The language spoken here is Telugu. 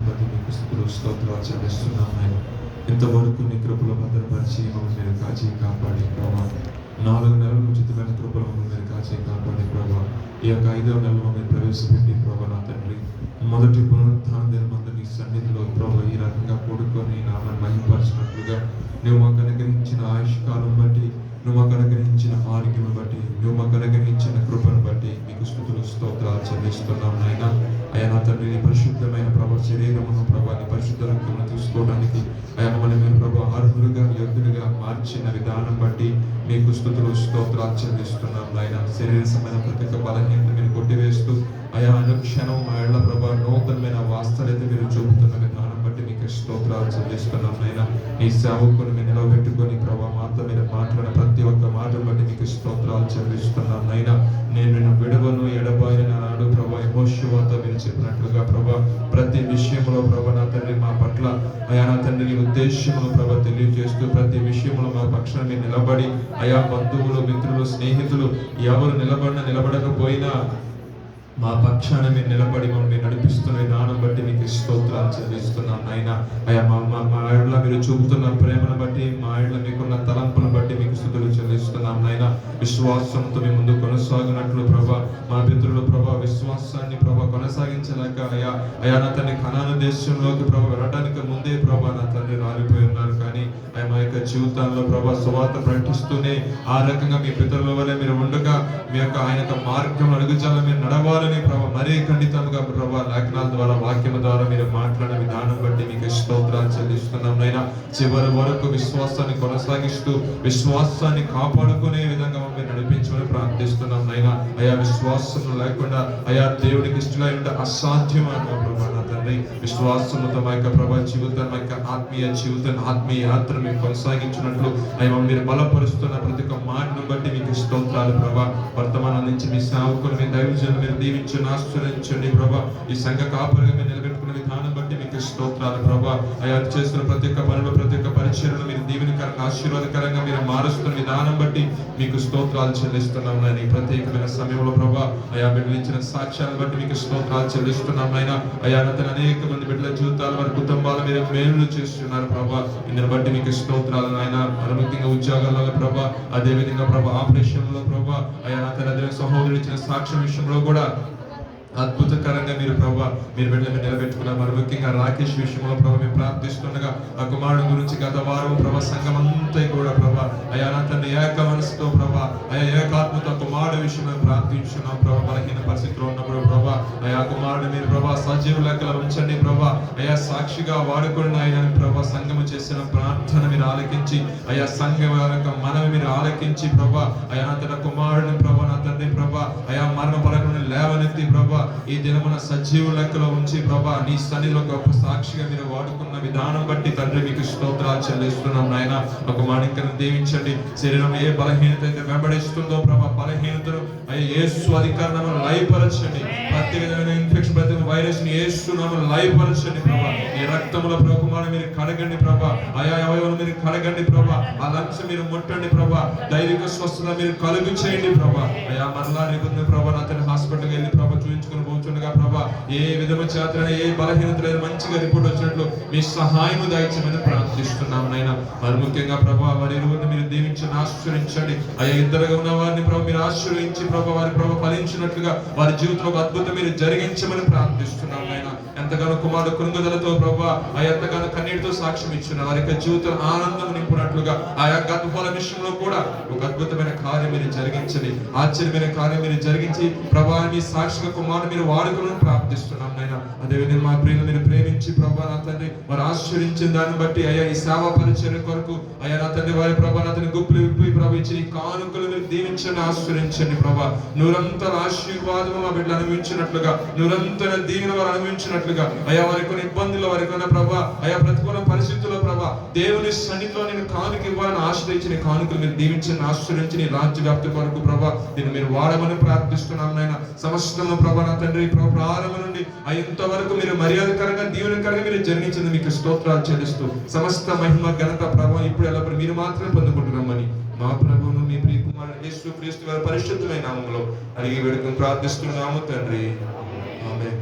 బట్టి మీకు స్తుతులు స్తోత్రాలు చెల్లిస్తున్నాం నాయన. ఇంతవరకు నీ కృపలో భద్రపరిచి మమ్మల్ని మీరు కాచి కాపాడి ప్రభావ 4 నెలల ఉచితమైన కృపలో మమ్మల్ని మీరు కాచి కాపాడి ప్రభావ ఈ యొక్క 5వ నెలలో మీరు ప్రవేశపెట్టి ప్రభావ నా తండ్రి మొదటి పునరుత్థాన దినమందు నీ సన్నిధిలో ప్రభావ ఈ రకంగా కూడుకొని నామని మహిమపరిచినట్లుగా నువ్వు మాకు అనుగ్రహించిన ఆయుష్కాలం బట్టి, నువ్వు మాకు అనుగ్రహించిన ఆరోగ్యం బట్టి, నువ్వు మాకు అనుగ్రహించిన కృపను బట్టి మీకు స్తుతులు స్తోత్రాలు చెల్లిస్తున్నాం నాయన. అయా నా తండ్రి నీ పరిశుద్ధమైన ప్రభావ శరీరమును ప్రభావ నీ పరిశుద్ధ రక్తమును తీసుకోవడానికి అయా మమ్మల్ని మీరు ప్రభావ అర్హులుగా యోగ్యులుగా మార్చిన విధానం బట్టి మీకు స్తుతులు స్తోత్రాలు చెల్లిస్తున్నాం నాయన. శరీర సంబంధం ప్రతి ఒక్క బలహీనత మీరు కొట్టివేస్తూ అయా అనుక్షణం మా ఇళ్ల ప్రభావ నూతనమైన వాస్తవ్యత మీరు చూపుతున్న విధానం బట్టి మీకు స్తోత్రాలు చెల్లిస్తున్నాం నాయన. నీ సేవకుని మీరు నిలవబెట్టుకొని ప్రభావ మాతో మీరు మాట్లాడిన ప్రతి ఒక్క మాటను బట్టి మీకు స్తోత్రాలు చెల్లిస్తున్నాం నాయన. నేను నిన్ను విడవను ఎడబాయని నాడు ప్రభా యెహోషువతో మీరు చెప్పినట్లుగా ప్రభా ప్రతి విషయంలో ప్రభా నా తండ్రి మా పట్ల అయా నా తండ్రి నీ ఉద్దేశములు ప్రభా తెలియజేస్తూ ప్రతి విషయంలో మా పక్షాన మీరు నిలబడి అయా బంధువులు మిత్రులు స్నేహితులు ఎవరు నిలబడకపోయినా మా పక్షాన మీరు నిలబడి మమ్మల్ని నడిపిస్తున్న విధానం బట్టి మీకు స్తోత్రాలు చెల్లిస్తున్నాం నాయన. అయ్యా మా ఏళ్ళ మీరు చూపుతున్న ప్రేమను బట్టి, మా ఏళ్ళ మీకున్న తలంపును బట్టి మీకు స్తుతులు చెల్లిస్తున్నాం నాయన. విశ్వాసంతో మీ ముందు కొనసాగినట్లు ప్రభా మా పితరులు ప్రభా విశ్వాసాన్ని ప్రభా కొనసాగించలేక అయా నా తండ్రి కనాను దేశంలోకి ప్రభా వెళ్ళడానికి ముందే ప్రభా నా తండ్రి రాలిపోయి ఉన్నారు. కానీ అయ్యా మా యొక్క జీవితాల్లో ప్రభా సువార్త ప్రకటిస్తూనే ఆ రకంగా మీ పితరుల వల్ల మీరు ఉండగా మీ యొక్క ఆయన యొక్క మార్గం అడుగుచాల మీరు నడవాలి ప్రభావ మరీ ఖండితంగా ప్రభావ లేఖనాల ద్వారా వాక్యం ద్వారా మీరు మాట్లాడిన విధానం బట్టి మీకు స్తోత్రాలు చెల్లిస్తున్నాం నైనా. చివరి వరకు విశ్వాసాన్ని కొనసాగిస్తూ విశ్వాసాన్ని కాపాడుకునే విధంగా మమ్మల్ని నడిపించమని ప్రార్థిస్తున్నాం నైనా. అయా విశ్వాసం లేకుండా అయా దేవుడికి ఇష్టమై ఉంటే అసాధ్యమైన ప్రభావ నా తండ్రి విశ్వాసముతో మా యొక్క ప్రభావ జీవితం మా యొక్క ఆత్మీయ జీవితం ఆత్మీయ యాత్ర మీరు కొనసాగించినట్లు అయ్యా మీరు బలపరుస్తున్న ప్రతి ఒక్క మాటను బట్టి మీకు స్తోత్రాలు ప్రభా. వర్తమానం నుంచి మీ సేవకులు మీ దైవజనులు మీరు దీవించండి ఆశ్రయించండి ప్రభా. ఈ సంఘ కాపురిగా మీరు నిలబెట్టుకున్న విధానం బట్టి మీకు స్తోత్రాలు ప్రభా. అయా చేస్తున్న ప్రతి ఒక్క పనులు ప్రతి ఒక్క పరిచయను మీరు దీవెనకరంగా ఆశీర్వాదకరంగా మీరు మారుస్తున్న విధానం బట్టి మీకు స్తోత్రాలు చెల్లిస్తున్నాం నాయన. ఈ ప్రత్యేకమైన సమయంలో ప్రభా అయా బిడ్డలు ఇచ్చిన సాక్ష్యాలను బట్టి మీకు స్తోత్రాలు చెల్లిస్తున్నాం నాయన. అయా అతను అనేక మంది బిడ్డల జీవితాలు వారి కుటుంబాలు మీరు మేలు చేస్తున్నారు ప్రభా. ఇందుని బట్టి మీకు స్తోత్రాలు నాయన. ముఖ్యంగా ఉద్యోగాల్లో ప్రభా అదే విధంగా ప్రభా ఆపరేషన్ లో ప్రభా అయా అతను సహోదరుడు ఇచ్చిన సాక్ష్యం విషయంలో కూడా అద్భుతకరంగా మీరు ప్రభావ మీరు బిడ్డలను నిలబెట్టుకున్నారు. మరి ముఖ్యంగా రాకేష్ విషయంలో ప్రభావ మేము ప్రార్థిస్తుండగా ఆ కుమారుడు గురించి గత వారం ప్రభా సంఘం అంతా కూడా ప్రభా అయా నా తండ్రి ఏక మనసుతో ప్రభా అయా ఏకాత్మతో కుమారుడు విషయంలో ప్రార్థించున్నాం ప్రభా. బలహీన పరిస్థితిలో ఉన్నప్పుడు ప్రభా అయా కుమారుడు మీరు ప్రభా సజీవ లెక్కలు ఉంచండి ప్రభా. అయా సాక్షిగా వాడుకున్న ఆయన ప్రభా సంఘము చేసిన ప్రార్థన మీరు ఆలకించి అయా సంఘం యొక్క మనవి మీరు ఆలకించి ప్రభా అయా నా తన కుమారుడిని ప్రభా నా తండ్రి ప్రభా అయా మరణ పలకలను లేవనెత్తి ప్రభా ఈ దినమున సజీవ లెక్కలో ఉంచి ప్రభా నీ సన్నిధిలో గొప్ప సాక్షిగా మీరు వాడుకున్న విధానం బట్టి తండ్రి మీకు స్తోత్రాలు చెల్లిస్తున్నాం నాయన. ఒక మాణిక్యను దీవించండి. శరీరం ఏ బలహీనత అయితే వెంబడిస్తుందో ప్రభా బలహీనతను యేసు అధికారాన్ని లయపరచండి. ప్రతి విధమైన ఇన్ఫెక్షన్ ప్రతి వైరస్ ని యేసు నామములో లయపరచండి ప్రభా. ఈ రక్తముల ప్రభుమాన్ని మీరు కడగండి ప్రభా. ఆయా అవయవాలు మీరు కడగండి ప్రభా. ఆ లంగ్స్ మీరు ముట్టండి ప్రభా. దైవిక స్వస్థత మీరు కలుగు చేయండి ప్రభా. అయా మరలా రేపు ప్రభా అతని హాస్పిటల్కి వెళ్ళి ప్రభా చూపించుకుని పోతుండగా ప్రభా ఏ విధము చేత ఏ బలహీనత లేదు మంచిగా రిపోర్ట్ వచ్చినట్లు మీ సహాయము దయచేయమని ప్రార్థిస్తున్నాం నైనా. మరి ముఖ్యంగా ప్రభా వారి ఇరువురిని మీరు దీవించండి ఆశ్రయించండి. అయ్యా ఇద్దరుగా ఉన్న వారిని ప్రభా మీరు ఆశ్రయించి ప్రభా వారి ప్రభా ఫలించినట్లుగా వారి జీవితంలో ఒక అద్భుతం మీరు జరిగించమని ప్రార్థిస్తున్నాం నైనా. ఎంతగానో కుమారుడు కృంగుదలతో ప్రభా ఆ ఎంతగానో కన్నీటితో సాక్ష్యం ఇచ్చిన వారి యొక్క జీవితం ఆనందం నింపునట్లుగా ఆ యొక్క అద్భుతాల విషయంలో కూడా ఒక అద్భుతమైన కార్యం మీరు జరిగించండి. ఆశ్చర్యమైన కార్యం మీరు జరిగించి ప్రభా మీ సాక్షిగా కుమారుడు మీరు వాడుకుని ప్రార్థిస్తున్నాం నైనా. అదేవిధంగా మా ప్రియులు మీరు ప్రేమించి ప్రభా నా తండ్రి వారు ఆశ్చర్యించిన దాన్ని బట్టి అయ్యా ఈ సేవా పరిచర్య కొరకు అయ్యా నా తండ్రి వారి ప్రభా నా తండ్రి గుప్పులు విప్పి ప్రభా ఇచ్చి కానుకలు మీరు దీవించండి ఆశ్చర్యించండి ప్రభా. నిరంతర ఆశీర్వాదము మా బిడ్డలు అనుభవించినట్లుగా నిరంతర దీవెన వారు అనుభవించినట్లుగా అయ్యా వారికి కొన్ని ఇబ్బందులు వారికి ఉన్న ప్రభా అయ్యా ప్రతికూల పరిస్థితుల్లో ప్రభా దేవుని సన్నిధిలో నేను కానుక ఇవ్వాలని ఆశ్రయించిన కానుకలు మీరు దీవించండి ఆశ్రయించి నీ రాజ్య వ్యాప్తి కొరకు ప్రభా దీన్ని మీరు వాడమని ప్రార్థిస్తున్నాం నాయన. సమస్తము ప్రభా నా తండ్రి ప్రారంభం నుండి ఇంతవరకు మీరు మర్యాదకరంగా దీవెనకరంగా మీరు జరిగించింది మీకు స్తోత్రాలు చెల్లిస్తూ సమస్త మహిమ ఘనత ప్రభావం ఇప్పుడు ఎలా మీరు మాత్రమే పొందుకుంటున్నామని మా ప్రభువును మీ ప్రియ కుమారుడు యేసుక్రీస్తు వారి పరిశుద్ధమైన నామములో అడిగి వేడుకొని ప్రార్థిస్తున్నాము తండ్రి. ఆమేన్.